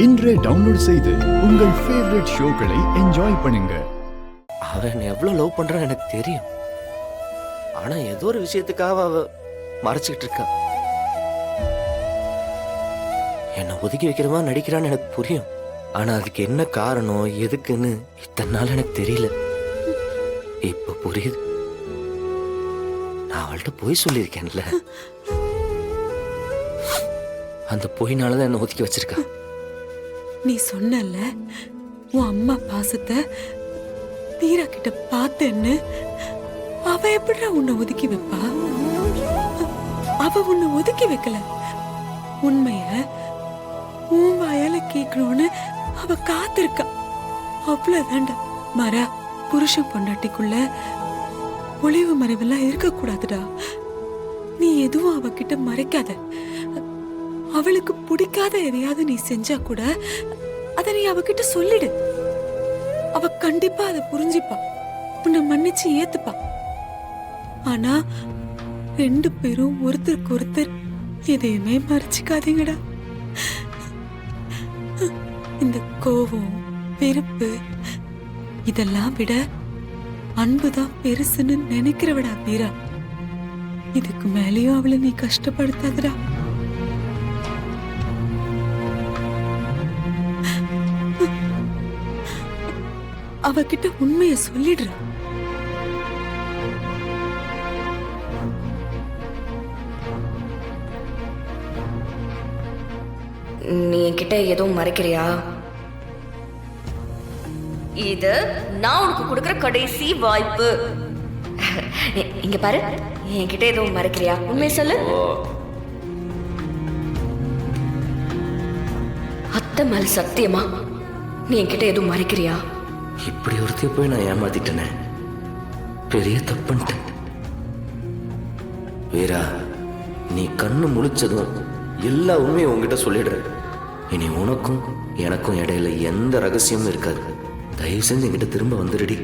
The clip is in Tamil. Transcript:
இன்றே டவுன்லோட் செய்து உங்கள் ஃபேவரட் ஷோக்களை என்ஜாய் பண்ணுங்க. அவன் எவ்வளவு லவ் பண்றான்னு எனக்கு தெரியும். ஆனா ஏதோ ஒரு விஷயத்துக்காக அவ மறைச்சிக்கிட்டு இருக்கா. என்னை ஒதுக்கி வைக்கிறவா நடிக்கிறான்னு எனக்கு புரியும். ஆனா அதுக்கு என்ன காரணம், எதுக்குன்னு இத்தனை நாள் எனக்கு தெரியல. இப்ப புரியுது. நான் அவள்கிட்ட பொய் சொல்லியிருக்கேன்ல, அந்த பொய்னாலதான் என்ன ஒதுக்கி வச்சிருக்கா. நீ சொன்னல உன் அம்மா பாசத்தை மீரா கிட்ட பார்த்தேன்னு. அவ எப்படிடா உன்னை ஒதுக்கி வைப்பா? அவ உன்னை ஒதுக்கி வைக்கல. உண்மைய உன் வாயால கேட்கணும்னு அவ காத்திருக்கா. அவ்வளவுதான்டா. மரா, புருஷன் பொண்டாட்டிக்குள்ள ஒளிவு மறைவெல்லாம் இருக்க கூடாதுடா. நீ எதுவும் அவகிட்ட மறைக்காத. அவளுக்கு பிடிக்காத எதையாவது நீ செஞ்சா கூட அத நீ அவகிட்ட சொல்லிடு. அவ கண்டிப்பா அதை புரிஞ்சுப்பா, உன்னை மன்னிச்சு ஏத்துப்பா. ஆனா 2 பேரும் ஒருத்தருக்கு ஒருத்தர் எதையுமே மறைச்சிக்காதீங்கடா. இந்த கோபம், வெறுப்பு இதெல்லாம் விட அன்புதான் பெருசுன்னு நினைக்கிறவடா மீரா. இதுக்கு மேலேயும் அவளை நீ கஷ்டப்படுத்தாதடா. அவகிட்ட உண்மைய சொல்லிடுற. நீ என்கிட்ட எதுவும் மறைக்கிறியா? இது நான் உனக்கு கொடுக்கிற கடைசி வாய்ப்பு. இங்க பாரு, என்கிட்ட எதுவும் மறைக்கிறியா? உண்மையை சொல்லு. அத்தை மேல சத்தியமா நீ என்கிட்ட எதுவும் மறைக்கிறியா? இப்படி ஒருத்தைய போய் நான் ஏமாத்திட்டேனே, பெரிய தப்புன்ட்டேன். வீரா, நீ கண்ணு முழிச்சதும் எல்லா உண்மையும் உங்ககிட்ட சொல்லிடுற. இனி உனக்கும் எனக்கும் இடையில எந்த ரகசியமும் இருக்காது. தயவு செஞ்சு என்கிட்ட திரும்ப வந்துடுடி.